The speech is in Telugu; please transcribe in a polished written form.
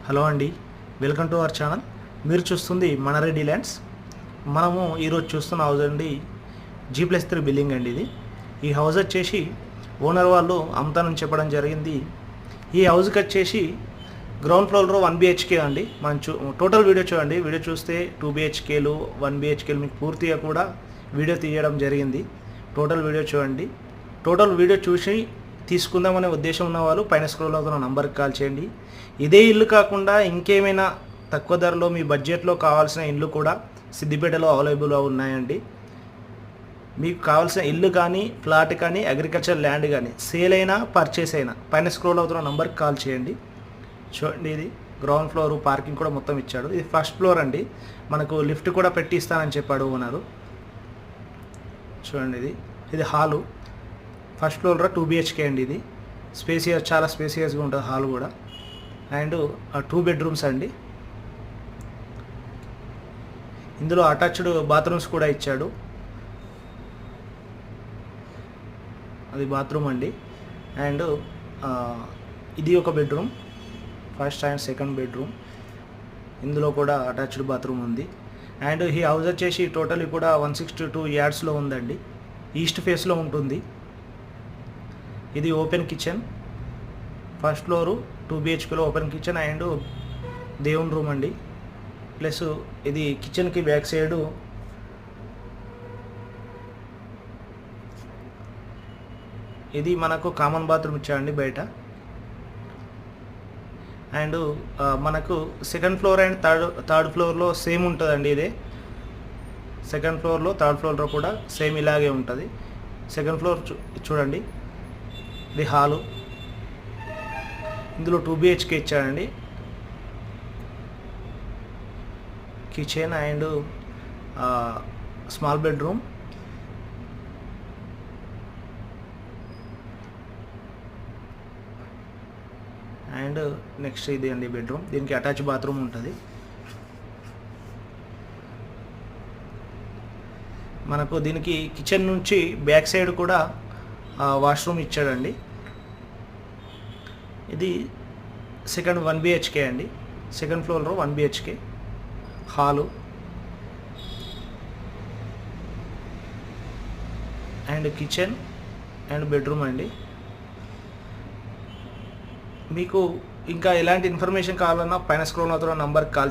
హలో అండి, వెల్కమ్ టు అవర్ ఛానల్. మీరు చూస్తుంది మనారెడ్డి ల్యాండ్స్. మనము ఈరోజు చూస్తున్న హౌస్ అండి G+3 బిల్డింగ్ అండి. ఈ హౌస్ వచ్చేసి ఓనర్ వాళ్ళు అమ్ముతానని చెప్పడం జరిగింది. ఈ హౌస్కి వచ్చేసి గ్రౌండ్ ఫ్లోర్లో 1 BHK అండి. మనం టోటల్ వీడియో చూడండి. వీడియో చూస్తే 2 BHKలు 1 BHKలు మీకు పూర్తిగా కూడా వీడియో తీయడం జరిగింది. టోటల్ వీడియో చూడండి. టోటల్ వీడియో చూసి తీసుకుందామనే ఉద్దేశం ఉన్న వాళ్ళు పైన స్క్రోల్ అవుతున్న నంబర్కి కాల్ చేయండి. ఇదే ఇల్లు కాకుండా ఇంకేమైనా తక్కువ ధరలో మీ బడ్జెట్లో కావాల్సిన ఇల్లు కూడా సిద్దిపేటలో అవైలబుల్గా ఉన్నాయండి. మీకు కావాల్సిన ఇల్లు కానీ, ఫ్లాట్ కానీ, అగ్రికల్చర్ ల్యాండ్ కానీ, సేల్ అయినా పర్చేస్ అయినా పైన స్క్రోల్ అవుతున్న నంబర్కి కాల్ చేయండి. చూడండి, ఇది గ్రౌండ్ ఫ్లోర్, పార్కింగ్ కూడా మొత్తం ఇచ్చాడు. ఇది ఫస్ట్ ఫ్లోర్ అండి. మనకు లిఫ్ట్ కూడా పెట్టిస్తానని చెప్పాడు ఓనరు. చూడండి, ఇది హాలు. ఫస్ట్ ఫ్లోర్లో 2 BHK అండి. ఇది చాలా స్పేసియస్గా ఉంటుంది హాల్ కూడా. అండ్ 2 బెడ్రూమ్స్ అండి. ఇందులో అటాచ్డ్ బాత్రూమ్స్ కూడా ఇచ్చాడు. అది బాత్రూమ్ అండి. అండ్ ఇది ఒక bedroom, first and second bedroom. ఇందులో కూడా అటాచ్డ్ బాత్రూమ్ ఉంది. అండ్ ఈ హౌస్ వచ్చేసి టోటల్ కూడా 162 యార్డ్స్లో ఉందండి. ఈస్ట్ ఫేస్లో ఉంటుంది. ఇది ఓపెన్ కిచెన్. ఫస్ట్ ఫ్లోరు 2 BHKలో ఓపెన్ కిచెన్ అండ్ దేవుని రూమ్ అండి. ప్లస్ ఇది కిచెన్కి బ్యాక్ సైడు ఇది మనకు కామన్ బాత్రూమ్ ఇచ్చాడండి బయట. అండ్ మనకు సెకండ్ ఫ్లోర్ అండ్ థర్డ్ ఫ్లోర్లో సేమ్ ఉంటుందండి. ఇదే సెకండ్ ఫ్లోర్లో, థర్డ్ ఫ్లోర్లో కూడా సేమ్ ఇలాగే ఉంటుంది. సెకండ్ ఫ్లోర్ చూడండి, ఇది హాలు. ఇందులో 2 BHK ఇచ్చాడండి. Kitchen and small bedroom. And next ఇది అండి బెడ్రూమ్. దీనికి అటాచ్ బాత్రూమ్ ఉంటుంది. మనకు దీనికి కిచెన్ నుంచి బ్యాక్ సైడ్ కూడా వాష్రూమ్ ఇచ్చాడండి. ఇది సెకండ్ 1 BHK అండి. సెకండ్ ఫ్లోర్లో 1 BHK hall and kitchen and bedroom అండి. మీకు ఇంకా ఎలాంటి ఇన్ఫర్మేషన్ కావాలన్నా పైన స్క్రోల్ అవుతున్న నంబర్కి కాల్